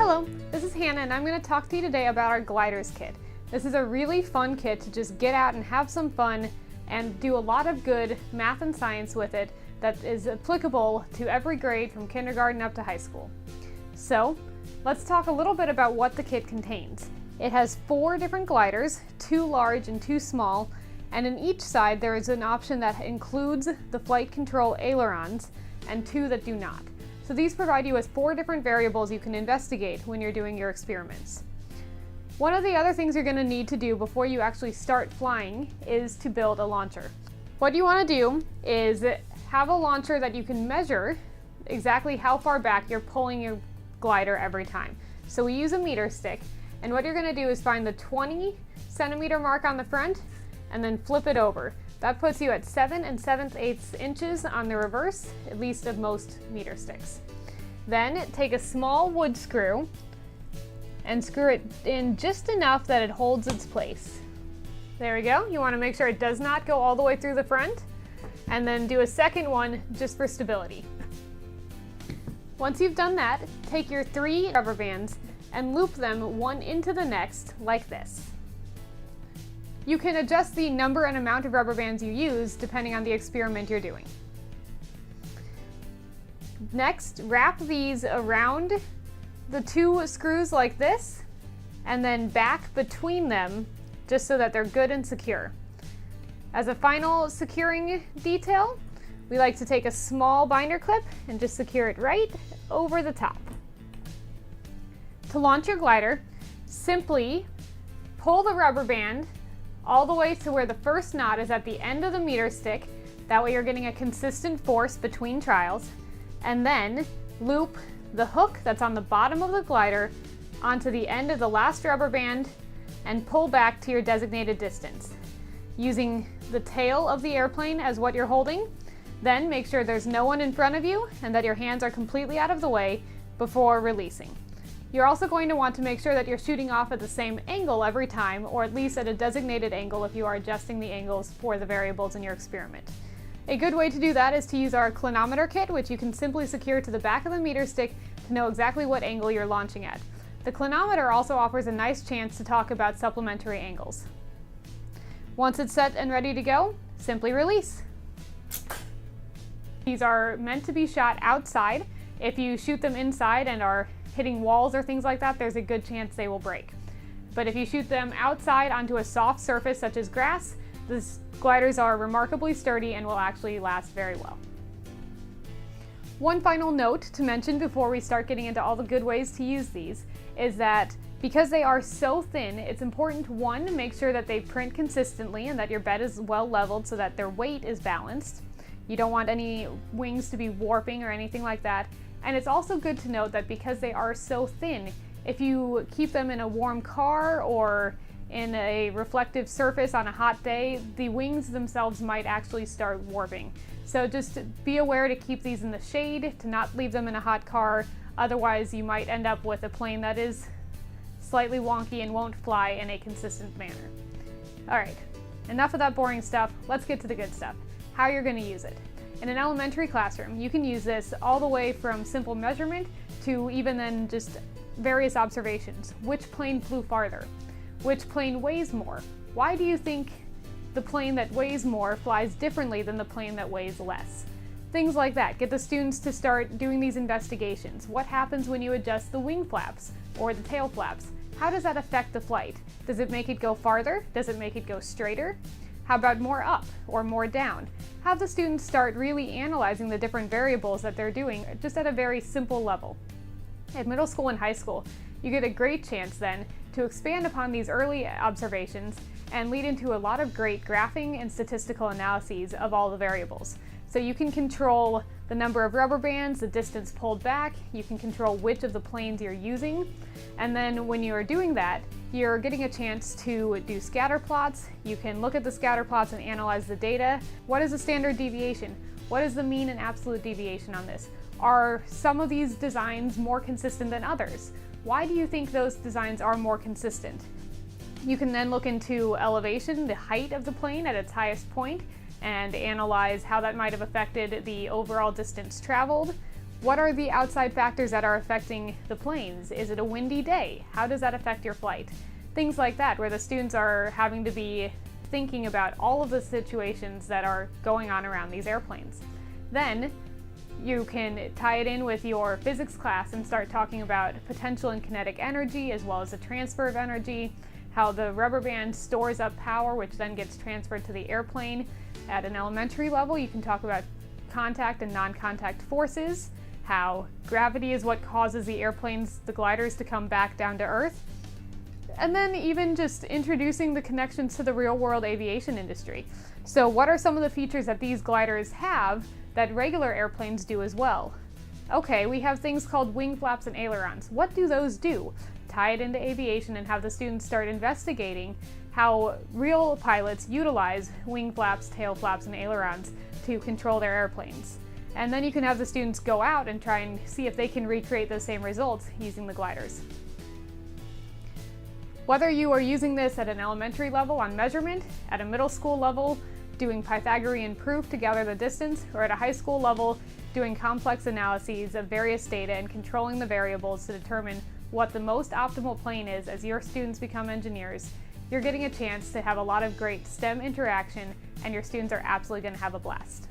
Hello, this is Hannah and I'm going to talk to you today about our gliders kit. This is a really fun kit to just get out and have some fun and do a lot of good math and science with it that is applicable to every grade from kindergarten up to high school. So let's talk a little bit about what the kit contains. It has 4 different gliders, 2 large and 2 small, and in each side there is an option that includes the flight control ailerons and 2 that do not. So these provide you with 4 different variables you can investigate when you're doing your experiments. One of the other things you're going to need to do before you actually start flying is to build a launcher. What you want to do is have a launcher that you can measure exactly how far back you're pulling your glider every time. So we use a meter stick, and what you're going to do is find the 20 centimeter mark on the front and then flip it over. That puts you at 7 7/8 inches on the reverse, at least of most meter sticks. Then take a small wood screw and screw it in just enough that it holds its place. There we go. You want to make sure it does not go all the way through the front, and then do a second one just for stability. Once you've done that, take your 3 rubber bands and loop them one into the next like this. You can adjust the number and amount of rubber bands you use depending on the experiment you're doing. Next, wrap these around the 2 screws like this, and then back between them just so that they're good and secure. As a final securing detail, we like to take a small binder clip and just secure it right over the top. To launch your glider, simply pull the rubber band all the way to where the first knot is at the end of the meter stick. That way you're getting a consistent force between trials. And then loop the hook that's on the bottom of the glider onto the end of the last rubber band and pull back to your designated distance. Using the tail of the airplane as what you're holding, then make sure there's no one in front of you and that your hands are completely out of the way before releasing. You're also going to want to make sure that you're shooting off at the same angle every time, or at least at a designated angle if you are adjusting the angles for the variables in your experiment. A good way to do that is to use our clinometer kit, which you can simply secure to the back of the meter stick to know exactly what angle you're launching at. The clinometer also offers a nice chance to talk about supplementary angles. Once it's set and ready to go, simply release. These are meant to be shot outside. If you shoot them inside and are hitting walls or things like that, there's a good chance they will break. But if you shoot them outside onto a soft surface such as grass, these gliders are remarkably sturdy and will actually last very well. One final note to mention before we start getting into all the good ways to use these is that because they are so thin, it's important to, 1, make sure that they print consistently and that your bed is well leveled so that their weight is balanced. You don't want any wings to be warping or anything like that. And it's also good to note that because they are so thin, if you keep them in a warm car or in a reflective surface on a hot day, the wings themselves might actually start warping. So just be aware to keep these in the shade, to not leave them in a hot car. Otherwise, you might end up with a plane that is slightly wonky and won't fly in a consistent manner. All right, enough of that boring stuff. Let's get to the good stuff. How you're going to use it. In an elementary classroom, you can use this all the way from simple measurement to even then just various observations. Which plane flew farther? Which plane weighs more? Why do you think the plane that weighs more flies differently than the plane that weighs less? Things like that. Get the students to start doing these investigations. What happens when you adjust the wing flaps or the tail flaps? How does that affect the flight? Does it make it go farther? Does it make it go straighter? How about more up or more down? Have the students start really analyzing the different variables that they're doing just at a very simple level. At middle school and high school, you get a great chance then to expand upon these early observations and lead into a lot of great graphing and statistical analyses of all the variables. So you can control the number of rubber bands, the distance pulled back, you can control which of the planes you're using, and then when you're doing that, you're getting a chance to do scatter plots. You can look at the scatter plots and analyze the data. What is the standard deviation? What is the mean and absolute deviation on this? Are some of these designs more consistent than others? Why do you think those designs are more consistent? You can then look into elevation, the height of the plane at its highest point, and analyze how that might have affected the overall distance traveled. What are the outside factors that are affecting the planes? Is it a windy day? How does that affect your flight? Things like that, where the students are having to be thinking about all of the situations that are going on around these airplanes. Then you can tie it in with your physics class and start talking about potential and kinetic energy, as well as the transfer of energy, how the rubber band stores up power, which then gets transferred to the airplane. At an elementary level, you can talk about contact and non-contact forces, how gravity is what causes the airplanes, the gliders, to come back down to Earth. And then even just introducing the connections to the real-world aviation industry. So what are some of the features that these gliders have that regular airplanes do as well? Okay, we have things called wing flaps and ailerons. What do those do? Tie it into aviation and have the students start investigating how real pilots utilize wing flaps, tail flaps, and ailerons to control their airplanes. And then you can have the students go out and try and see if they can recreate those same results using the gliders. Whether you are using this at an elementary level on measurement, at a middle school level doing Pythagorean proof to gather the distance, or at a high school level doing complex analyses of various data and controlling the variables to determine what the most optimal plane is as your students become engineers, you're getting a chance to have a lot of great STEM interaction, and your students are absolutely going to have a blast.